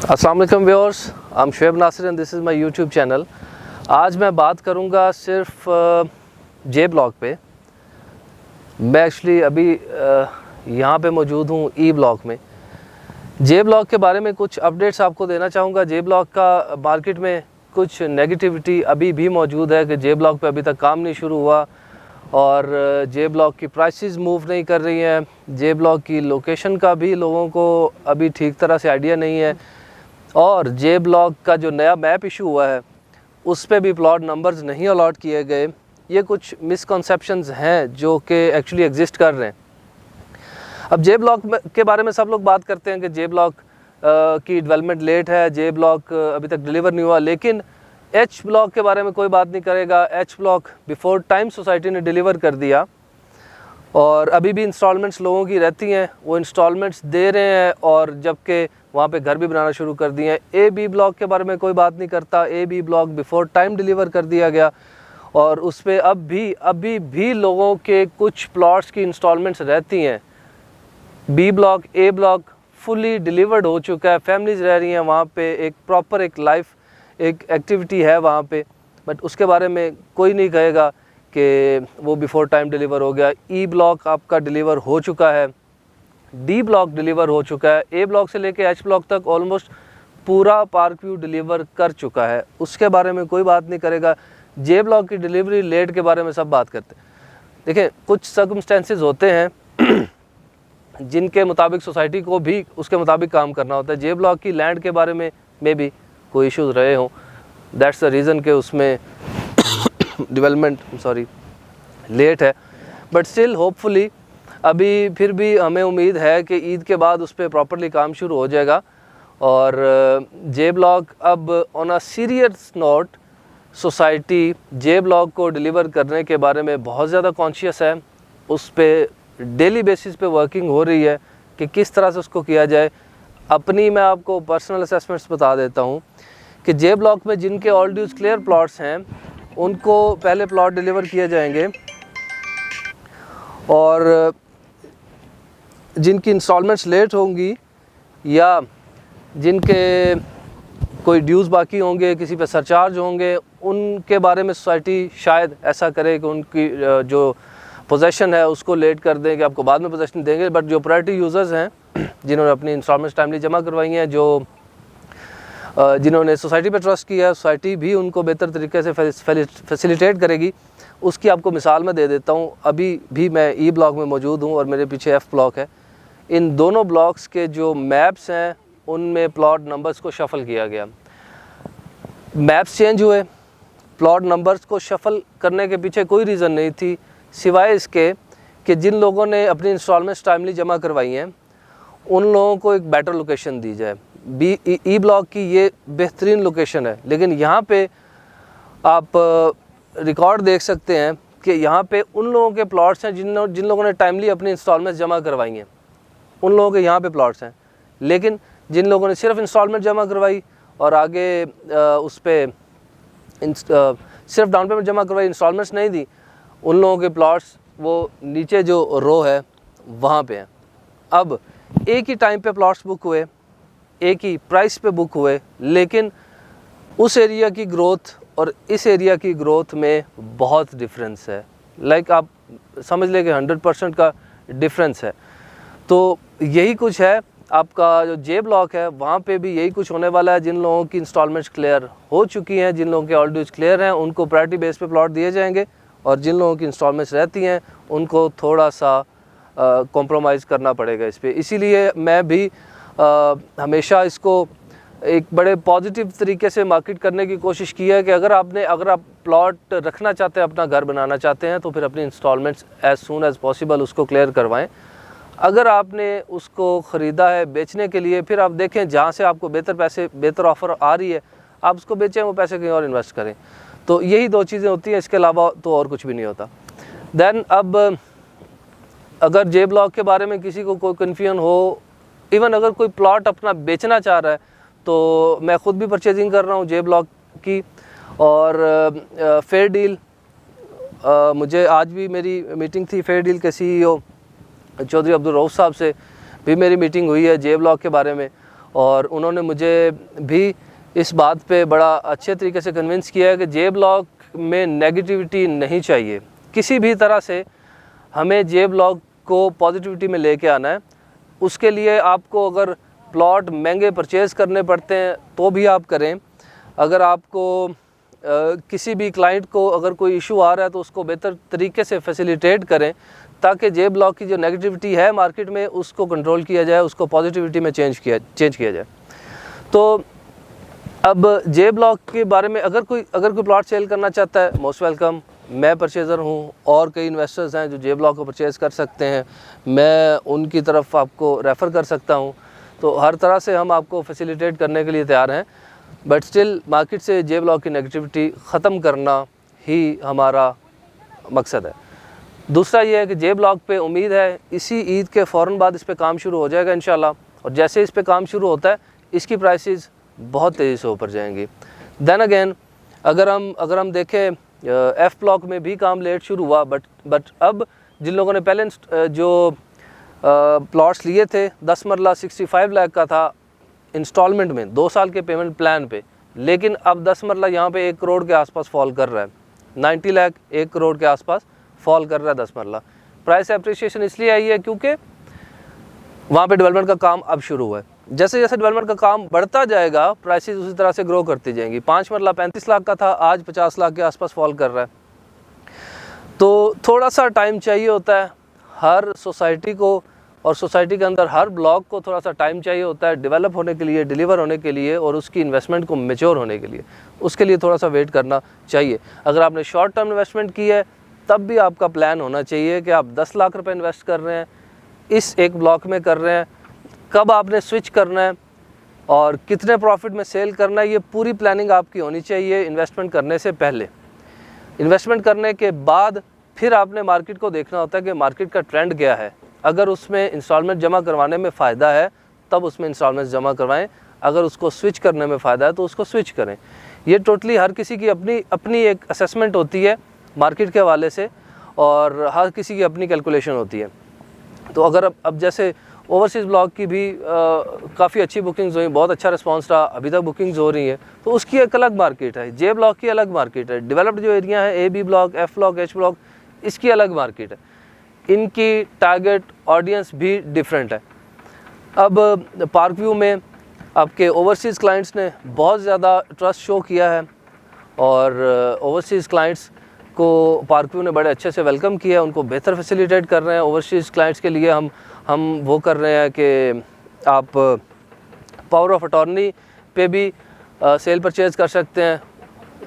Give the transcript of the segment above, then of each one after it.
अस्सलाम वालेकुम viewers, I am Shoaib Nasir and this is my YouTube channel. आज मैं बात करूंगा सिर्फ जे ब्लॉक पे। मैं एक्चुअली अभी यहाँ पे मौजूद हूँ ई ब्लॉक में। जे ब्लॉक के बारे में कुछ अपडेट्स आपको देना चाहूँगा। जे ब्लॉक का मार्केट में कुछ नेगेटिविटी अभी भी मौजूद है कि जे ब्लॉक पे अभी तक काम नहीं शुरू हुआ और जे ब्लॉक की प्राइसेस मूव नहीं कर रही हैं। जे ब्लॉक की लोकेशन का भी लोगों को अभी ठीक तरह से आइडिया नहीं है और जे ब्लॉक का जो नया मैप इशू हुआ है उस पे भी प्लॉट नंबर्स नहीं अलॉट किए गए। ये कुछ मिसकंसेप्शंस हैं जो कि एक्चुअली एग्जिस्ट कर रहे हैं। अब जे ब्लॉक के बारे में सब लोग बात करते हैं कि जे ब्लॉक की डेवलपमेंट लेट है, जे ब्लॉक अभी तक डिलीवर नहीं हुआ, लेकिन एच ब्लॉक के बारे में कोई बात नहीं करेगा। H block before time society ने डिलीवर कर दिया और अभी भी इंस्टॉलमेंट्स लोगों की रहती हैं, वो इंस्टॉलमेंट्स दे रहे हैं और जबकि वहाँ पे घर भी बनाना शुरू कर दिए हैं। ए बी ब्लॉक के बारे में कोई बात नहीं करता। A B block before time deliver कर दिया गया और उस पर अभी भी लोगों के कुछ प्लॉट्स की इंस्टॉलमेंट्स रहती हैं। बी ब्लॉक, ए ब्लॉक फुली डिलीवर्ड हो चुका है, फैमिलीज़ रह रही हैं वहाँ पे, एक प्रॉपर एक लाइफ एक एक्टिविटी है वहाँ पे, बट उसके बारे में कोई नहीं कहेगा कि वो बिफोर टाइम डिलीवर हो गया। ई ब्लॉक आपका डिलीवर हो चुका है, डी ब्लॉक डिलीवर हो चुका है, ए ब्लॉक से लेके एच ब्लॉक तक ऑलमोस्ट पूरा पार्क व्यू डिलीवर कर चुका है, उसके बारे में कोई बात नहीं करेगा। जे ब्लॉक की डिलीवरी लेट के बारे में सब बात करते हैं। देखिए, कुछ सर्कमस्टेंसेस होते हैं जिनके मुताबिक सोसाइटी को भी उसके मुताबिक काम करना होता है। जे ब्लॉक की लैंड के बारे में भी कोई इश्यूज़ रहे हों, दैट्स द रीज़न कि उसमें डेवलपमेंट लेट है, बट स्टिल होपफुली अभी फिर भी हमें उम्मीद है कि ईद के बाद उस पर प्रॉपरली काम शुरू हो जाएगा। और जे ब्लॉक अब on a serious note society J block को डिलीवर करने के बारे में बहुत ज़्यादा कॉन्शियस है। उस पर डेली बेसिस पे वर्किंग हो रही है कि किस तरह से उसको किया जाए। अपनी मैं आपको पर्सनल असेसमेंट्स बता देता हूँ कि जे ब्लॉक में जिनके ऑल ड्यूज क्लियर प्लॉट्स हैं उनको पहले प्लॉट डिलीवर किए जाएंगे और जिनकी इंस्टॉलमेंट्स लेट होंगी या जिनके कोई ड्यूज़ बाकी होंगे, किसी पे सरचार्ज होंगे, उनके बारे में सोसाइटी शायद ऐसा करे कि उनकी जो पोजेशन है उसको लेट कर दें कि आपको बाद में पोजेशन देंगे। बट जो प्रायोरिटी यूज़र्स हैं जिन्होंने अपनी इंस्टॉलमेंट्स टाइमली जमा करवाई हैं, जो जिन्होंने सोसाइटी पे ट्रस्ट किया है, सोसाइटी भी उनको बेहतर तरीके से फैसिलिटेट करेगी। उसकी आपको मिसाल मैं दे देता हूँ। अभी भी मैं ई ब्लॉक में मौजूद हूँ और मेरे पीछे एफ़ ब्लॉक है। इन दोनों ब्लॉक्स के जो मैप्स हैं उनमें प्लॉट नंबर्स को शफ़ल किया गया। मैप्स चेंज हुए, प्लॉट नंबर्स को शफ़ल करने के पीछे कोई रीज़न नहीं थी सिवाय इसके कि जिन लोगों ने अपनी इंस्टॉलमेंट्स टाइमली जमा करवाई हैं उन लोगों को एक बेटर लोकेशन दी जाए। ई ब्लॉक की ये बेहतरीन लोकेशन है, लेकिन यहाँ पे आप रिकॉर्ड देख सकते हैं कि यहाँ पे उन लोगों के प्लॉट्स हैं जिन लोगों ने टाइमली अपनी इंस्टॉलमेंट्स जमा करवाई हैं, उन लोगों के यहाँ पे प्लॉट्स हैं। लेकिन जिन लोगों ने सिर्फ इंस्टॉलमेंट जमा करवाई और आगे उस पर सिर्फ डाउन पेमेंट जमा करवाई, इंस्टॉलमेंट्स नहीं दी, उन लोगों के प्लॉट्स वो नीचे जो रो है वहाँ पे हैं। अब एक ही टाइम पे प्लॉट्स बुक हुए, एक ही प्राइस पे बुक हुए, लेकिन उस एरिया की ग्रोथ और इस एरिया की ग्रोथ में बहुत डिफरेंस है। लाइक आप समझ लें कि 100% का डिफरेंस है। तो यही कुछ है आपका जो जे ब्लॉक है, वहाँ पे भी यही कुछ होने वाला है। जिन लोगों की इंस्टॉलमेंट्स क्लियर हो चुकी हैं, जिन लोगों के ऑल ड्यूज क्लियर हैं, उनको प्रायोरिटी बेस पे प्लॉट दिए जाएंगे और जिन लोगों की इंस्टॉलमेंट्स रहती हैं उनको थोड़ा सा कॉम्प्रोमाइज़ करना पड़ेगा इस पर। इसीलिए मैं भी हमेशा इसको एक बड़े पॉजिटिव तरीके से मार्केट करने की कोशिश की है कि अगर आप प्लॉट रखना चाहते हैं, अपना घर बनाना चाहते हैं, तो फिर अपनी installments as soon as possible उसको क्लियर करवाएं। अगर आपने उसको ख़रीदा है बेचने के लिए, फिर आप देखें जहाँ से आपको बेहतर ऑफ़र आ रही है आप उसको बेचें, वो पैसे कहीं और इन्वेस्ट करें। तो यही दो चीज़ें होती हैं, इसके अलावा तो और कुछ भी नहीं होता। दैन अब अगर जे ब्लॉक के बारे में किसी को कोई कन्फ्यूजन हो, इवन अगर कोई प्लॉट अपना बेचना चाह रहा है, तो मैं ख़ुद भी परचेजिंग कर रहा हूँ जे ब्लॉक की और फेयर डील, मुझे आज भी मेरी मीटिंग थी फेयर डील के CEO चौधरी अब्दुल रऊफ साहब से भी मेरी मीटिंग हुई है जे ब्लॉक के बारे में और उन्होंने मुझे भी इस बात पे बड़ा अच्छे तरीके से कन्विंस किया है कि जे ब्लॉक में नेगेटिविटी नहीं चाहिए। किसी भी तरह से हमें जे ब्लॉक को पॉजिटिविटी में लेके आना है। उसके लिए आपको अगर प्लॉट महंगे परचेज़ करने पड़ते हैं तो भी आप करें। अगर आपको किसी भी क्लाइंट को अगर कोई इशू आ रहा है तो उसको बेहतर तरीके से फैसिलिटेट करें ताकि जे ब्लॉक की जो नेगेटिविटी है मार्केट में उसको कंट्रोल किया जाए, उसको पॉजिटिविटी में चेंज किया जाए। तो अब जे ब्लॉक के बारे में अगर कोई प्लॉट सेल करना चाहता है, मोस्ट वेलकम। मैं परचेज़र हूँ और कई इन्वेस्टर्स हैं जो जे ब्लॉक को परचेज़ कर सकते हैं, मैं उनकी तरफ आपको रेफ़र कर सकता हूँ। तो हर तरह से हम आपको फैसिलिटेट करने के लिए तैयार हैं, बट स्टिल मार्केट से जे ब्लॉक की नेगेटिविटी ख़त्म करना ही हमारा मकसद है। दूसरा ये है कि जे ब्लॉक पे उम्मीद है इसी ईद के फ़ौरन बाद इस पे काम शुरू हो जाएगा इंशाल्लाह, और जैसे इस पे काम शुरू होता है इसकी प्राइसेस बहुत तेज़ी से ऊपर जाएंगी। देन अगेन अगर हम देखें एफ़ ब्लॉक में भी काम लेट शुरू हुआ, बट अब जिन लोगों ने पहले जो प्लॉट्स लिए थे 10 मरला 65 लाख का था इंस्टॉलमेंट में 2 साल के पेमेंट प्लान पे, लेकिन अब 10 मरला यहाँ पे 1 करोड़ के आसपास फॉल कर रहा है। 90 लाख 1 करोड़ के आसपास फॉल कर रहा है 10 मरला। प्राइस एप्रिसिएशन इसलिए आई है क्योंकि वहाँ पे डेवलपमेंट का काम अब शुरू हुआ है। जैसे जैसे डेवलपमेंट का काम बढ़ता जाएगा प्राइसेस उसी तरह से ग्रो करती जाएंगी। 5 मरला 35 लाख का था, आज 50 लाख के आसपास फॉल कर रहा है। तो थोड़ा सा टाइम चाहिए होता है हर सोसाइटी को, और सोसाइटी के अंदर हर ब्लॉक को थोड़ा सा टाइम चाहिए होता है डेवलप होने के लिए, डिलीवर होने के लिए, और उसकी इन्वेस्टमेंट को मैच्योर होने के लिए। उसके लिए थोड़ा सा वेट करना चाहिए। अगर आपने शॉर्ट टर्म इन्वेस्टमेंट की है तब भी आपका प्लान होना चाहिए कि आप 10 लाख रुपए इन्वेस्ट कर रहे हैं, इस एक ब्लॉक में कर रहे हैं, कब आपने स्विच करना है और कितने प्रॉफिट में सेल करना है, ये पूरी प्लानिंग आपकी होनी चाहिए इन्वेस्टमेंट करने से पहले। इन्वेस्टमेंट करने के बाद फिर आपने मार्केट को देखना होता है कि मार्केट का ट्रेंड क्या है। अगर उसमें इंस्टॉलमेंट जमा करवाने में फ़ायदा है तब उसमें इंस्टॉलमेंट जमा करवाएं, अगर उसको स्विच करने में फ़ायदा है तो उसको स्विच करें। ये टोटली हर किसी की अपनी एक असेसमेंट होती है मार्केट के हवाले से, और हर किसी की अपनी कैलकुलेशन होती है। तो अगर अब जैसे ओवरसीज़ ब्लॉक की भी काफ़ी अच्छी बुकिंग्स हुई, बहुत अच्छा रिस्पांस रहा, अभी तक बुकिंग्स हो रही हैं, तो उसकी एक अलग मार्केट है। जे ब्लॉक की अलग मार्केट है। डेवलप्ड जो एरिया है A B block, F block, H block, इसकी अलग मार्केट है। इनकी टारगेट ऑडियंस भी डिफरेंट है। अब पार्क व्यू में आपके ओवरसीज़ क्लाइंट्स ने बहुत ज़्यादा ट्रस्ट शो किया है, और ओवरसीज़ क्लाइंट्स को पार्क व्यू ने बड़े अच्छे से वेलकम किया है, उनको बेहतर फैसिलिटेट कर रहे हैं। ओवरसीज़ क्लाइंट्स के लिए हम वो कर रहे हैं कि आप पावर ऑफ अटॉर्नी पे भी सेल परचेज़ कर सकते हैं,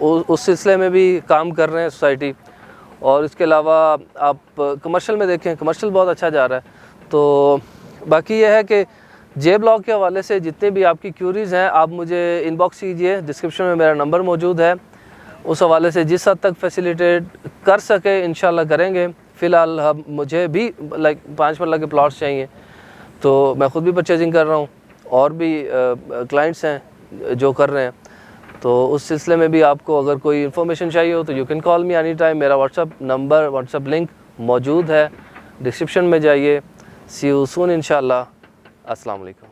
उस सिलसिले में भी काम कर रहे हैं सोसाइटी। और इसके अलावा आप कमर्शियल में देखें, कमर्शियल बहुत अच्छा जा रहा है। तो बाकी यह है कि जे ब्लॉक के हवाले से जितने भी आपकी क्यूरीज़ हैं आप मुझे इनबॉक्स कीजिए, डिस्क्रिप्शन में मेरा नंबर मौजूद है। उस हवाले से जिस हद तक फैसिलिटेट कर सके इंशाल्लाह करेंगे। फ़िलहाल हम मुझे भी 5 मरला के प्लॉट्स चाहिए, तो मैं ख़ुद भी परचेजिंग कर रहा हूँ, और भी क्लाइंट्स हैं जो कर रहे हैं। तो उस सिलसिले में भी आपको अगर कोई इन्फॉर्मेशन चाहिए हो तो you can call me any time. मेरा व्हाट्सअप नंबर, व्हाट्सअप लिंक मौजूद है, डिस्क्रिप्शन में जाइए। सी यू सून इंशाल्लाह। अस्सलाम वालेकुम।